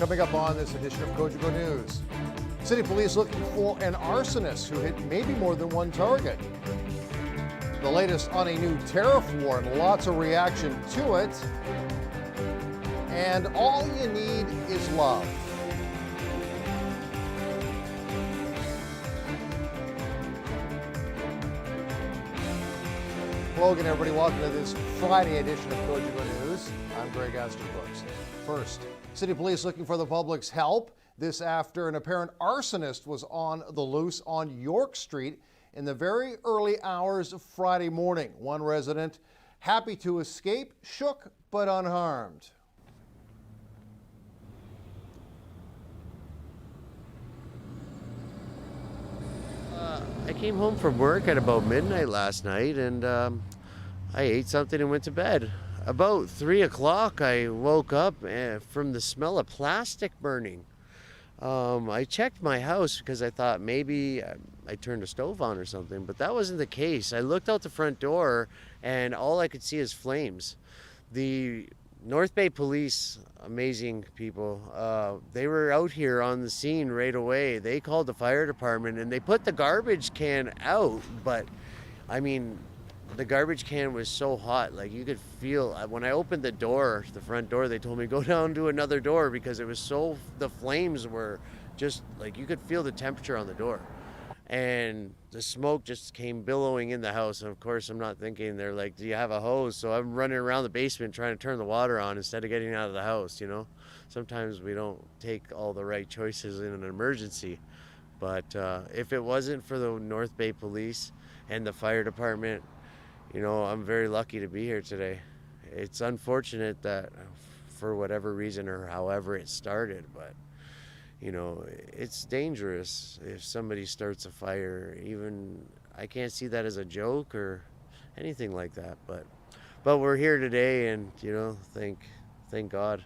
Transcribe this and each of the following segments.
Coming up on this edition of Cogeco News, city police looking for an arsonist who hit maybe more than one target. The latest on a new tariff war and lots of reaction to it. And all you need is love. Hello again, everybody. Welcome to this Friday edition of Cogeco News. I'm Greg Esterbrooks. First, city police looking for the public's help. This after an apparent arsonist was on the loose on York Street in the very early hours of Friday morning. One resident happy to escape, shook but unharmed. I came home from work at about midnight last night, and I ate something and went to bed. About 3 o'clock, I woke up from the smell of plastic burning. I checked my house because I thought maybe I turned a stove on or something, but that wasn't the case. I looked out the front door, and all I could see is flames. The North Bay Police, amazing people, they were out here on the scene right away. They called the fire department and they put the garbage can out, but I mean, the garbage can was so hot, like you could feel, when I opened the door, the front door, they told me go down to another door because it was so, the flames were just like, you could feel the temperature on the door. And the smoke just came billowing in the house. And of course, I'm not thinking, they're like, do you have a hose? So I'm running around the basement trying to turn the water on instead of getting out of the house, you know. Sometimes we don't take all the right choices in an emergency. But if it wasn't for the North Bay Police and the fire department, you know, I'm very lucky to be here today. It's unfortunate that for whatever reason or however it started, but you know, it's dangerous if somebody starts a fire. Even I can't see that as a joke or anything like that, but we're here today, and you know, thank God.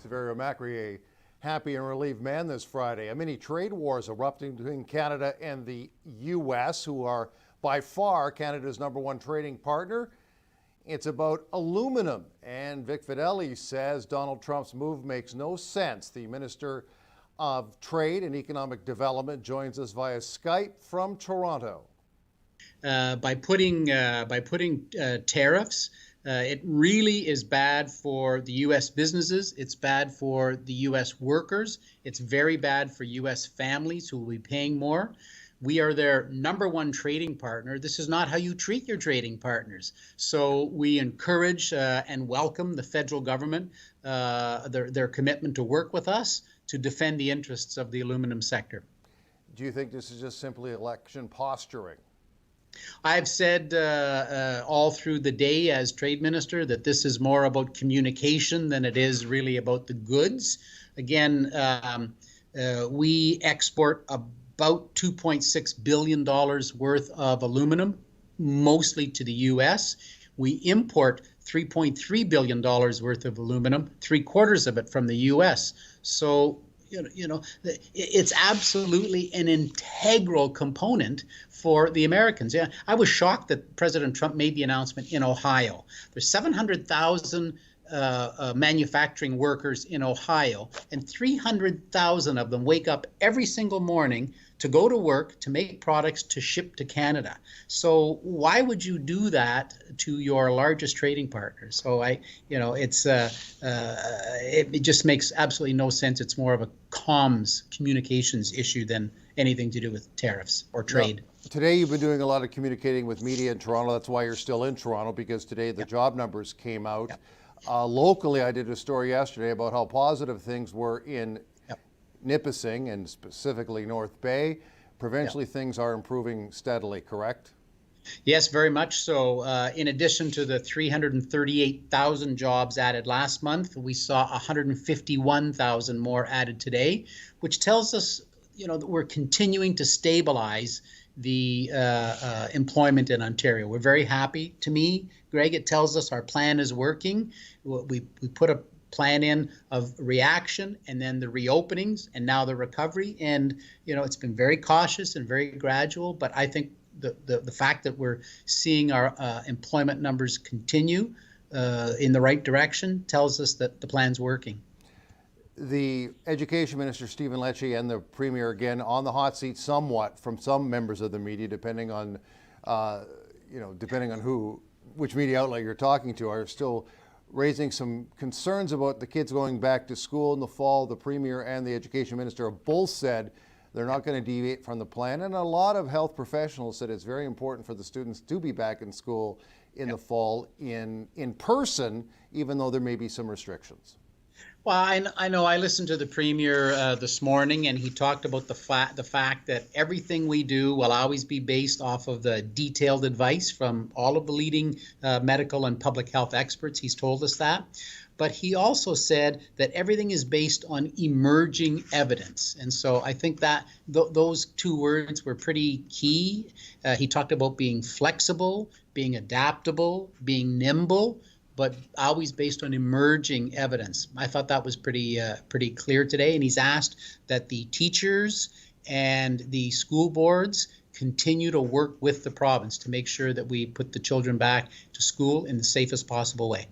Severio Macri, a happy and relieved man this Friday. A mini trade war is erupting between Canada and the U.S., who are by far Canada's #1 trading partner. It's about aluminum, and Vic Fideli says Donald Trump's move makes no sense. The Minister of Trade and Economic Development joins us via Skype from Toronto. By putting tariffs, it really is bad for the U.S. businesses. It's bad for the U.S. workers. It's very bad for U.S. families who will be paying more. We are their #1 trading partner. This is not how you treat your trading partners. So we encourage and welcome the federal government, their commitment to work with us to defend the interests of the aluminum sector. Do you think this is just simply election posturing? I've said all through the day as trade minister that this is more about communication than it is really about the goods. Again, we export about $2.6 billion worth of aluminum, mostly to the U.S. We import $3.3 billion worth of aluminum, 3/4 of it from the U.S. So, you know, it's absolutely an integral component for the Americans. Yeah, I was shocked that President Trump made the announcement in Ohio. There's 700,000 manufacturing workers in Ohio, and 300,000 of them wake up every single morning to go to work, to make products, to ship to Canada. So why would you do that to your largest trading partner? So it just makes absolutely no sense. It's more of a communications issue than anything to do with tariffs or trade. Now, today you've been doing a lot of communicating with media in Toronto. That's why you're still in Toronto, because today the job numbers came out. Locally, I did a story yesterday about how positive things were in Nipissing and specifically North Bay. Provincially, things are improving steadily, correct? Yes, very much so. In addition to the 338,000 jobs added last month, we saw 151,000 more added today, which tells us, you know, that we're continuing to stabilize the employment in Ontario. We're very happy. To me, Greg, it tells us our plan is working. We put a plan in of reaction and then the reopenings and now the recovery. And, you know, it's been very cautious and very gradual, but I think the fact that we're seeing our employment numbers continue in the right direction tells us that the plan's working. The Education Minister, Stephen Lecce, and the Premier, again, on the hot seat somewhat from some members of the media, depending on, depending on which media outlet you're talking to, are still raising some concerns about the kids going back to school in the fall. The Premier and the Education Minister have both said they're not going to deviate from the plan. And a lot of health professionals said it's very important for the students to be back in school in the fall in person, even though there may be some restrictions. Well, I know I listened to the Premier this morning, and he talked about the fact that everything we do will always be based off of the detailed advice from all of the leading medical and public health experts. He's told us that. But he also said that everything is based on emerging evidence. And so I think that those two words were pretty key. He talked about being flexible, being adaptable, being nimble, but always based on emerging evidence. I thought that was pretty clear today. And he's asked that the teachers and the school boards continue to work with the province to make sure that we put the children back to school in the safest possible way.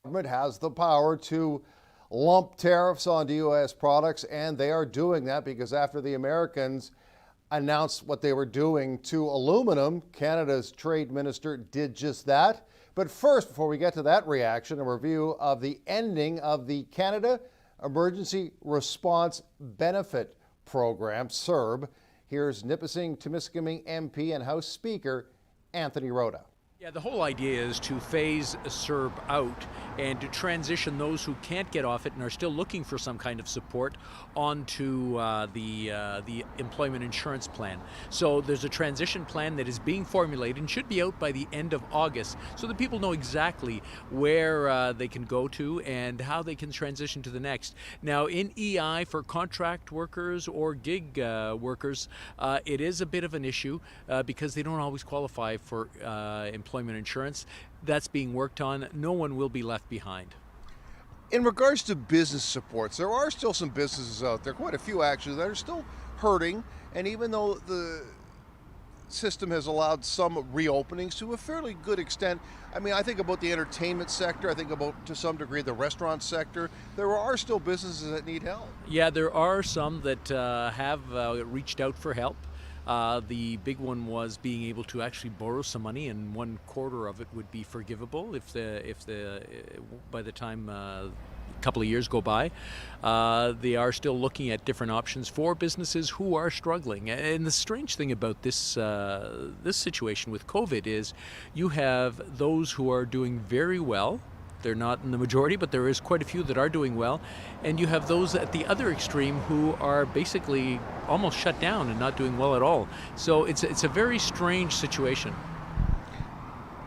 The government has the power to lump tariffs onto U.S. products, and they are doing that because after the Americans announced what they were doing to aluminum, Canada's trade minister did just that. But first, before we get to that reaction, a review of the ending of the Canada Emergency Response Benefit Program, Serb. Here's Nipissing-Temiskaming MP and House Speaker Anthony Rota. Yeah, the whole idea is to phase Serb out and to transition those who can't get off it and are still looking for some kind of support onto the employment insurance plan. So there's a transition plan that is being formulated and should be out by the end of August so that people know exactly where they can go to and how they can transition to the next. Now in EI for contract workers or gig workers, it is a bit of an issue because they don't always qualify for employment insurance. That's being worked on. No one will be left behind. In regards to business supports, there are still some businesses out there, quite a few actually, that are still hurting. And even though the system has allowed some reopenings to a fairly good extent, I mean, I think about the entertainment sector, I think about to some degree the restaurant sector, there are still businesses that need help. Yeah, there are some that have reached out for help. The big one was being able to actually borrow some money, and 1/4 of it would be forgivable if by the time a couple of years go by. They are still looking at different options for businesses who are struggling. And the strange thing about this this situation with COVID is you have those who are doing very well. They're not in the majority, but there is quite a few that are doing well. And you have those at the other extreme who are basically almost shut down and not doing well at all. So it's a very strange situation.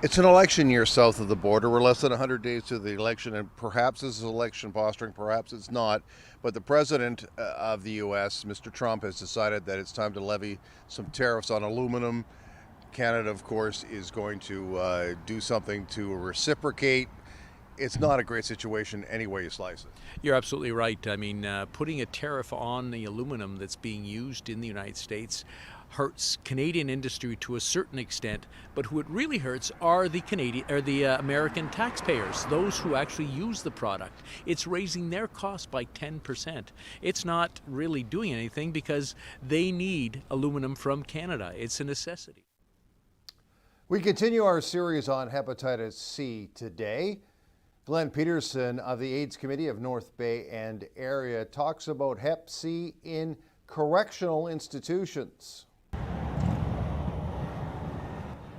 It's an election year south of the border. We're less than 100 days to the election, and perhaps this is election posturing, perhaps it's not. But the president of the U.S., Mr. Trump, has decided that it's time to levy some tariffs on aluminum. Canada, of course, is going to do something to reciprocate. It's not a great situation any way you slice it. You're absolutely right. I mean, putting a tariff on the aluminum that's being used in the United States hurts Canadian industry to a certain extent, but who it really hurts are the American taxpayers, those who actually use the product. It's raising their cost by 10%. It's not really doing anything because they need aluminum from Canada. It's a necessity. We continue our series on hepatitis C today. Glenn Peterson of the AIDS Committee of North Bay and area talks about Hep C in correctional institutions.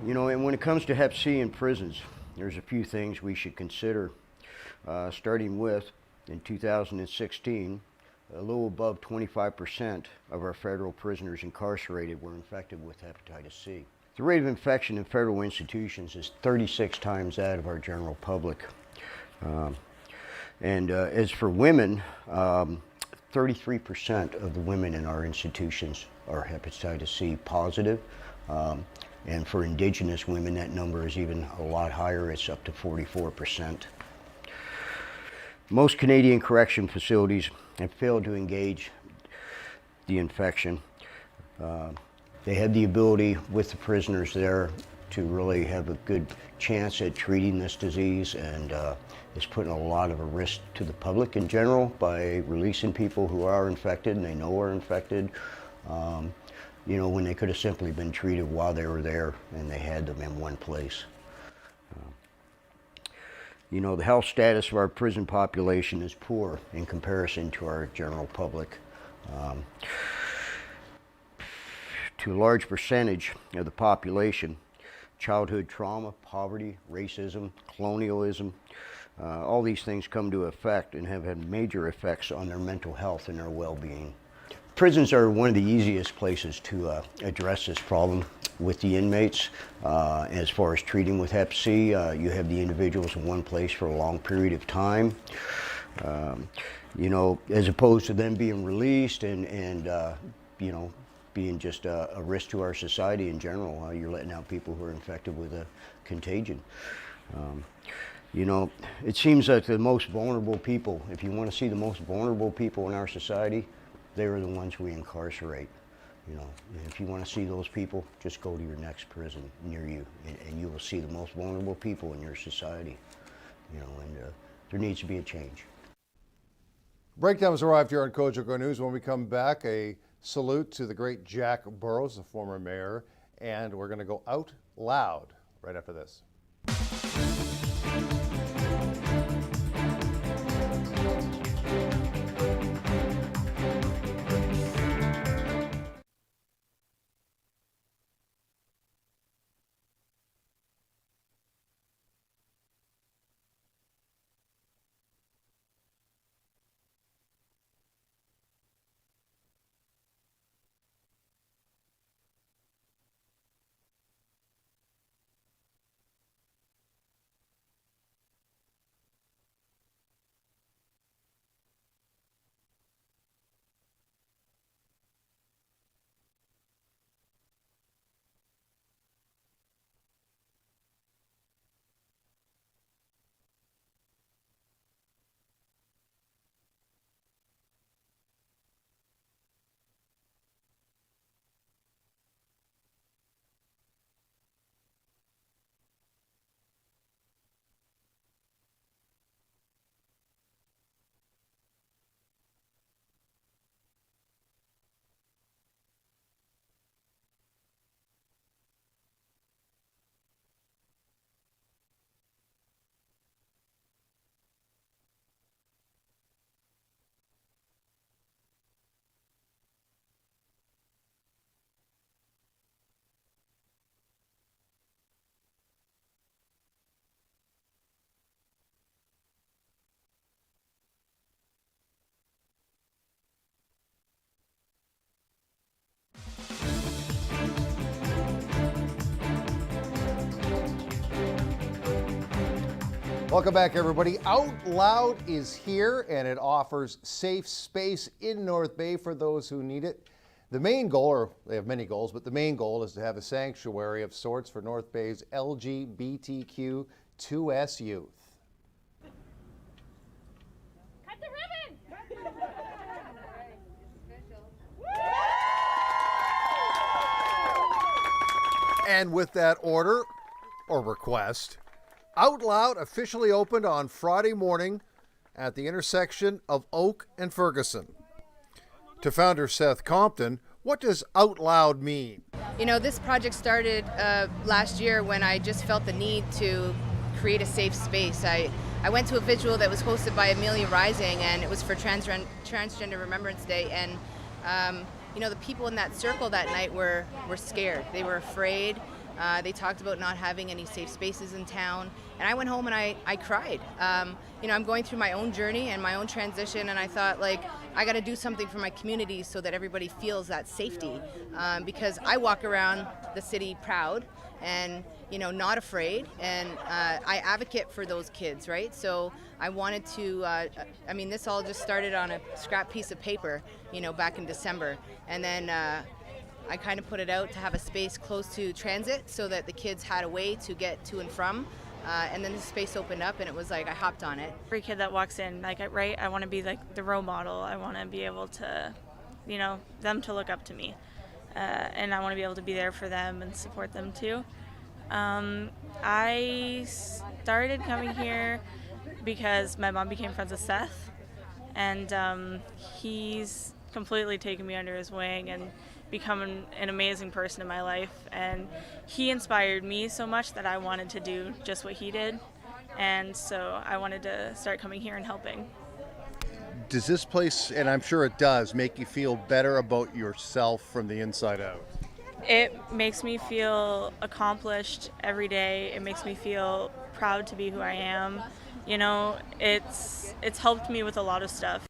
You know, and when it comes to Hep C in prisons, there's a few things we should consider. Starting with, in 2016, a little above 25% of our federal prisoners incarcerated were infected with hepatitis C. The rate of infection in federal institutions is 36 times that of our general public. As for women, 33% of the women in our institutions are hepatitis C positive. And for Indigenous women, that number is even a lot higher. It's up to 44%. Most Canadian correction facilities have failed to engage the infection. They had the ability with the prisoners there to really have a good chance at treating this disease, and it's putting a lot of a risk to the public in general by releasing people who are infected and they know are infected, you know, when they could have simply been treated while they were there and they had them in one place. You know, the health status of our prison population is poor in comparison to our general public. To a large percentage of the population, childhood trauma, poverty, racism, colonialism, all these things come to effect and have had major effects on their mental health and their well-being. Prisons are one of the easiest places to address this problem with the inmates. As far as treating with Hep C, you have the individuals in one place for a long period of time. You know, as opposed to them being released and you know, being just a risk to our society in general. You're letting out people who are infected with a contagion. You know, it seems that the most vulnerable people, if you want to see the most vulnerable people in our society, they are the ones we incarcerate. You know, if you want to see those people, just go to your next prison near you, and you will see the most vulnerable people in your society. You know, and there needs to be a change. Breakdown has arrived here on Cogeco News. When we come back, a salute to the great Jack Burrows, the former mayor, and we're going to go out loud right after this. Welcome back, everybody. Out Loud is here, and it offers safe space in North Bay for those who need it. The main goal, or they have many goals, but the main goal is to have a sanctuary of sorts for North Bay's LGBTQ2S youth. Cut the ribbon! And with that order, or request, Out Loud officially opened on Friday morning at the intersection of Oak and Ferguson. To founder Seth Compton, what does Out Loud mean? You know, this project started last year when I just felt the need to create a safe space. I went to a vigil that was hosted by Amelia Rising, and it was for Transgender Remembrance Day, and you know, the people in that circle that night were scared. They were afraid. They talked about not having any safe spaces in town, and I went home and I cried. You know, I'm going through my own journey and my own transition, and I thought, like, I got to do something for my community so that everybody feels that safety, because I walk around the city proud and, you know, not afraid, and I advocate for those kids, right? So I wanted to, I mean, this all just started on a scrap piece of paper, you know, back in December, and then I kind of put it out to have a space close to transit so that the kids had a way to get to and from. And then the space opened up, and it was like I hopped on it. Every kid that walks in, like, right, I want to be like the role model. I want to be able to, you know, them to look up to me. And I want to be able to be there for them and support them too. I started coming here because my mom became friends with Seth, and he's completely taken me under his wing and become an amazing person in my life. And he inspired me so much that I wanted to do just what he did, and so I wanted to start coming here and helping. Does this place, and I'm sure it does, make you feel better about yourself from the inside out? It makes me feel accomplished every day. It makes me feel proud to be who I am. You know, it's helped me with a lot of stuff.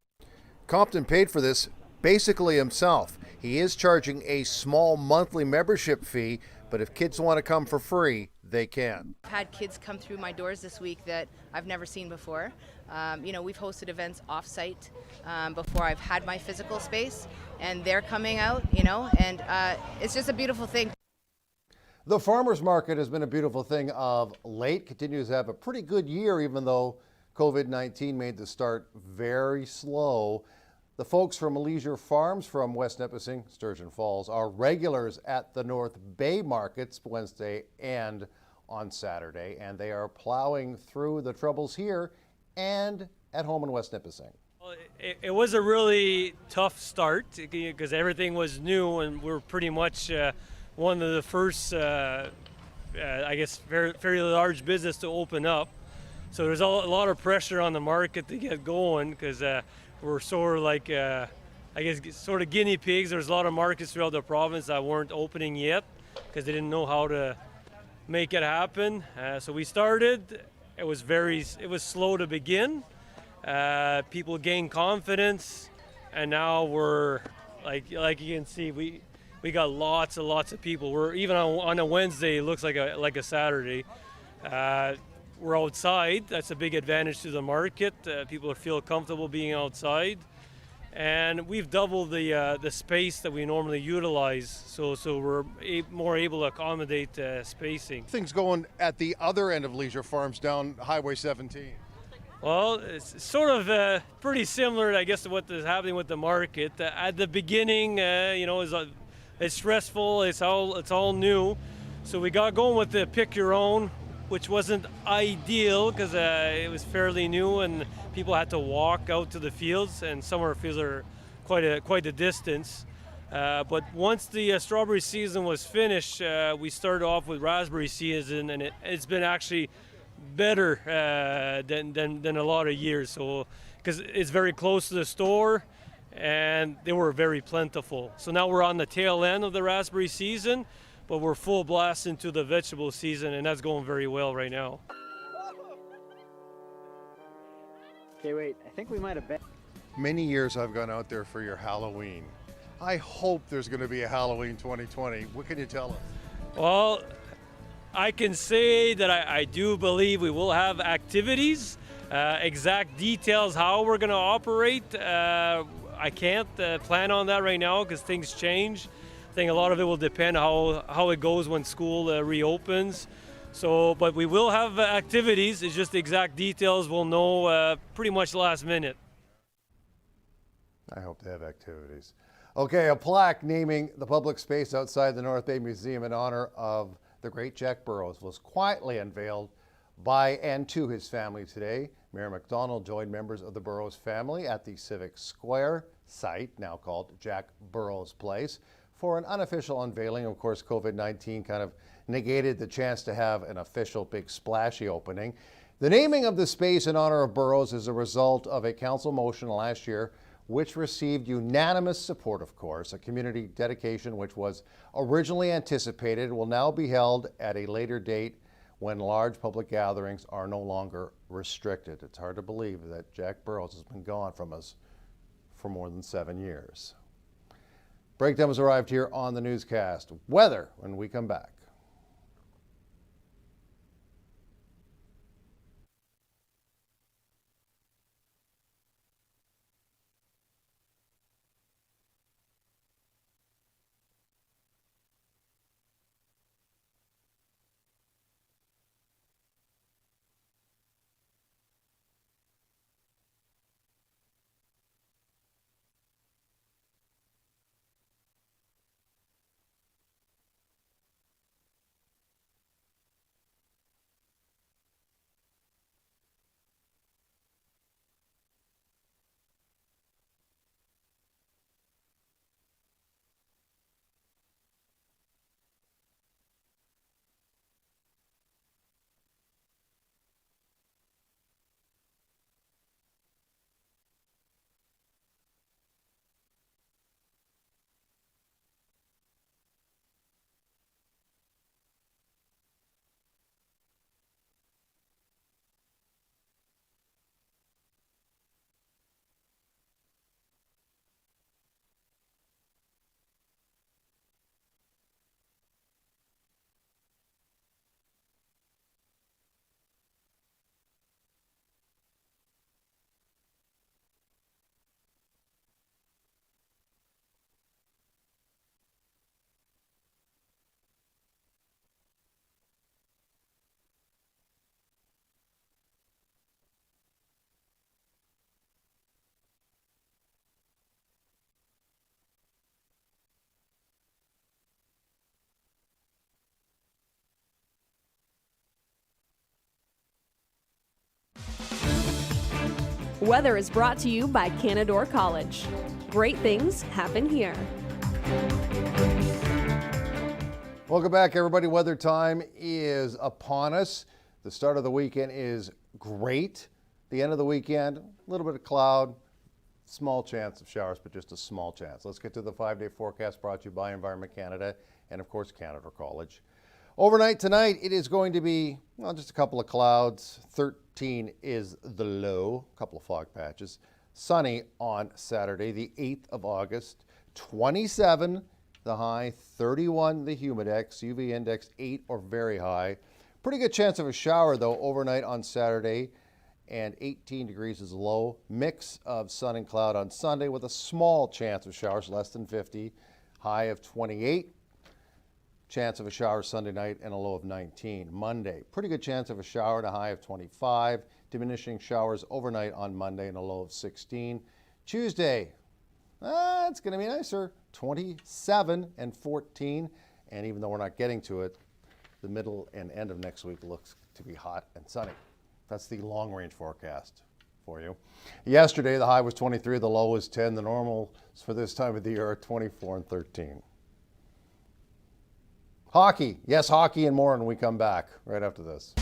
Compton paid for this basically himself. He is charging a small monthly membership fee, but if kids want to come for free, they can. I've had kids come through my doors this week that I've never seen before. We've hosted events off-site before I've had my physical space, and they're coming out, and it's just a beautiful thing. The farmers market has been a beautiful thing of late, continues to have a pretty good year, even though COVID-19 made the start very slow. The folks from Leisure Farms from West Nipissing, Sturgeon Falls, are regulars at the North Bay markets Wednesday and on Saturday, and they are plowing through the troubles here and at home in West Nipissing. It was a really tough start because everything was new, and we're pretty much one of the first, very large business to open up. So there's a lot of pressure on the market to get going because we're sort of like, sort of guinea pigs. There's a lot of markets throughout the province that weren't opening yet because they didn't know how to make it happen. So we started. It was slow to begin. People gained confidence, and now we're like you can see, we got lots of people. We're even on a Wednesday, it looks like a Saturday. We're outside. That's a big advantage to the market. People feel comfortable being outside, and we've doubled the space that we normally utilize. So we're more able to accommodate spacing. Things going at the other end of Leisure Farms down Highway 17. Well, it's sort of pretty similar, I guess, to what is happening with the market. At the beginning, it's stressful. It's all new. So we got going with the pick your own, which wasn't ideal because it was fairly new and people had to walk out to the fields, and some of our fields are quite a distance. But once the strawberry season was finished, we started off with raspberry season, and it's been actually better than a lot of years. So because it's very close to the store, and they were very plentiful. So now we're on the tail end of the raspberry season, but we're full blast into the vegetable season, and that's going very well right now. Okay, wait, I think we might have bet. Many years I've gone out there for your Halloween. I hope there's going to be a Halloween 2020. What can you tell us? Well, I can say that I do believe we will have activities. Exact details how we're going to operate, I can't plan on that right now because things change. I think a lot of it will depend how it goes when school reopens. So, but we will have activities. It's just the exact details we'll know pretty much last minute. I hope they have activities. Okay, a plaque naming the public space outside the North Bay Museum in honor of the great Jack Burrows was quietly unveiled by and to his family today. Mayor MacDonald joined members of the Burrows family at the Civic Square site, now called Jack Burrows Place, for an unofficial unveiling. Of course, COVID-19 kind of negated the chance to have an official big splashy opening. The naming of the space in honor of Burrows is a result of a council motion last year which received unanimous support, of course. A community dedication which was originally anticipated will now be held at a later date when large public gatherings are no longer restricted. It's hard to believe that Jack Burrows has been gone from us for more than 7 years. Breakdown has arrived here on the newscast. Weather when we come back. Weather is brought to you by Canadore College. Great things happen here. Welcome back, everybody. Weather time is upon us. The start of the weekend is great. The end of the weekend, a little bit of cloud, small chance of showers, but just a small chance. Let's get to the 5-day forecast brought to you by Environment Canada and, of course, Canadore College. Overnight tonight, it is going to be, well, just a couple of clouds. 13 is the low, a couple of fog patches. Sunny on Saturday, the 8th of August. 27 the high, 31 the humidex, UV index 8 or very high. Pretty good chance of a shower, though, overnight on Saturday. And 18 degrees is low. Mix of sun and cloud on Sunday with a small chance of showers, less than 50. High of 28. Chance of a shower Sunday night and a low of 19. Monday, pretty good chance of a shower and a high of 25. Diminishing showers overnight on Monday and a low of 16. Tuesday, it's going to be nicer. 27 and 14. And even though we're not getting to it, the middle and end of next week looks to be hot and sunny. That's the long-range forecast for you. Yesterday, the high was 23, the low was 10. The normals for this time of the year are 24 and 13. Hockey. Yes, hockey and more when we come back right after this.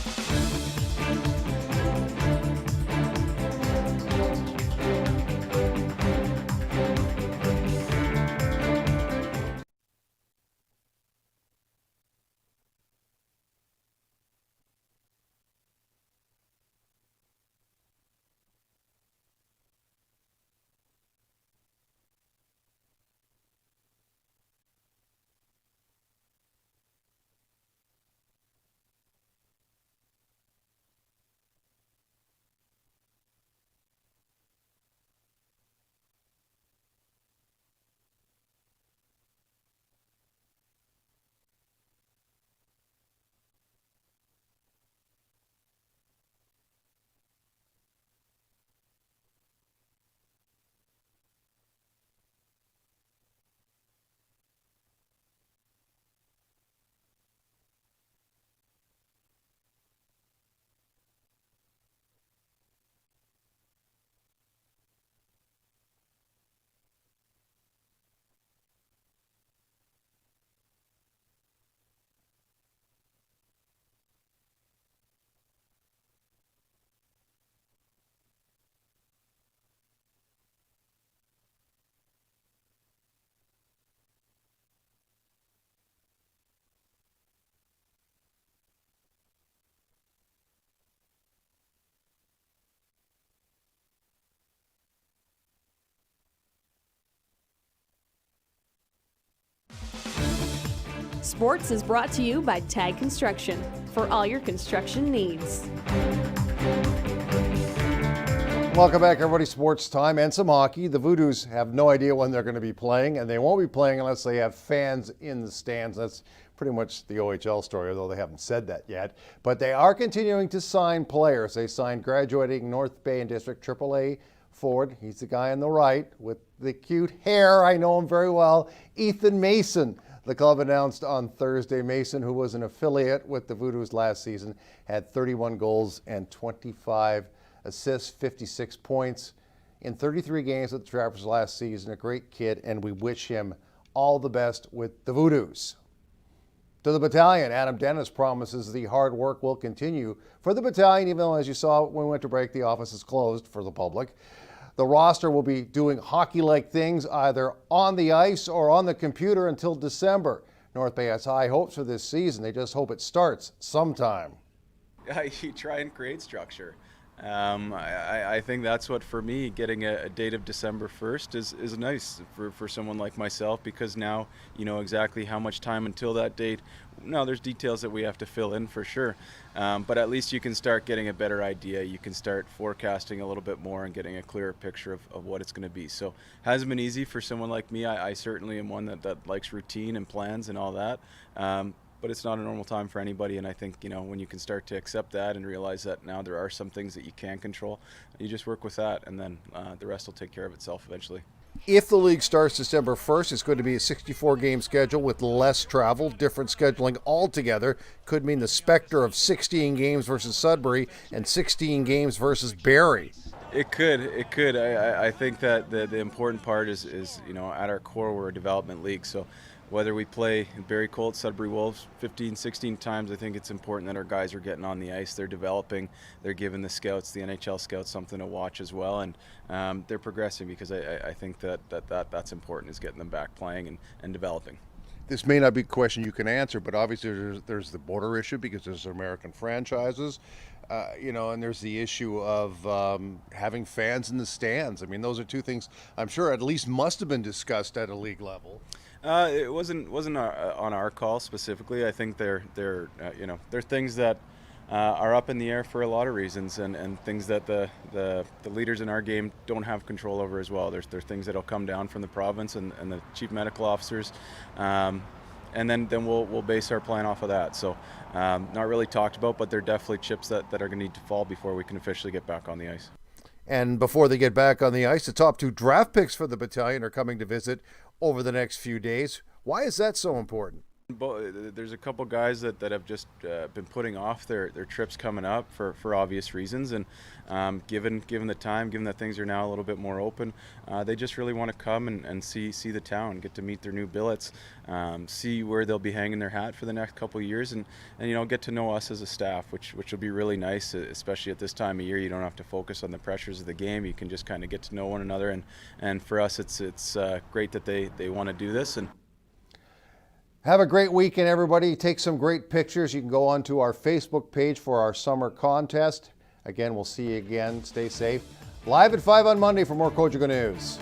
Sports is brought to you by Tag Construction for all your construction needs. Welcome back, everybody. Sports time and some hockey. The Voodoos have no idea when they're going to be playing, and they won't be playing unless they have fans in the stands. That's pretty much the OHL story, although they haven't said that yet. But they are continuing to sign players. They signed graduating North Bay and District AAA forward. He's the guy on the right with the cute hair. I know him very well. Ethan Mason. The club announced on Thursday Mason, who was an affiliate with the Voodoos last season, had 31 goals and 25 assists, 56 points in 33 games with the Trappers last season. A great kid, and we wish him all the best with the Voodoos. To the battalion, Adam Dennis promises the hard work will continue for the battalion, even though, as you saw when we went to break, the office is closed for the public. The roster will be doing hockey-like things either on the ice or on the computer until December. North Bay has high hopes for this season. They just hope it starts sometime. You try and create structure. I think that's what, for me, getting a date of December 1st is nice for someone like myself, because now you know exactly how much time until that date. Now, there's details that we have to fill in for sure, but at least you can start getting a better idea. You can start forecasting a little bit more and getting a clearer picture of what it's going to be. So hasn't been easy for someone like me. I certainly am one that likes routine and plans and all that. But it's not a normal time for anybody, and I think, you know, when you can start to accept that and realize that now there are some things that you can control, you just work with that, and then the rest will take care of itself eventually. If the league starts December 1st, it's going to be a 64-game schedule with less travel, different scheduling altogether. Could mean the specter of 16 games versus Sudbury and 16 games versus Barrie. It could. I think that the important part is at our core we're a development league. So whether we play Barrie Colts, Sudbury Wolves 15, 16 times, I think it's important that our guys are getting on the ice. They're developing. They're giving the scouts, the NHL scouts, something to watch as well, and they're progressing because I think that's important, is getting them back playing and developing. This may not be a question you can answer, but obviously there's the border issue because there's American franchises, and there's the issue of having fans in the stands. I mean, those are two things I'm sure at least must have been discussed at a league level. It wasn't on our call specifically. I think they're things that are up in the air for a lot of reasons, and things that the leaders in our game don't have control over as well. There's things that'll come down from the province and the chief medical officers, and then we'll base our plan off of that. So not really talked about, but they're definitely chips that are going to need to fall before we can officially get back on the ice. And before they get back on the ice, the top 2 draft picks for the battalion are coming to visit over the next few days. Why is that so important? There's a couple guys that have just been putting off their trips coming up for obvious reasons, and given the time, given that things are now a little bit more open, they just really want to come and see the town, get to meet their new billets, see where they'll be hanging their hat for the next couple of years, and get to know us as a staff, which will be really nice, especially at this time of year. You don't have to focus on the pressures of the game. You can just kind of get to know one another, and for us it's great that they want to do this. And have a great weekend, everybody. Take some great pictures. You can go onto our Facebook page for our summer contest. Again, we'll see you again. Stay safe. Live at 5 on Monday for more Cogeco News.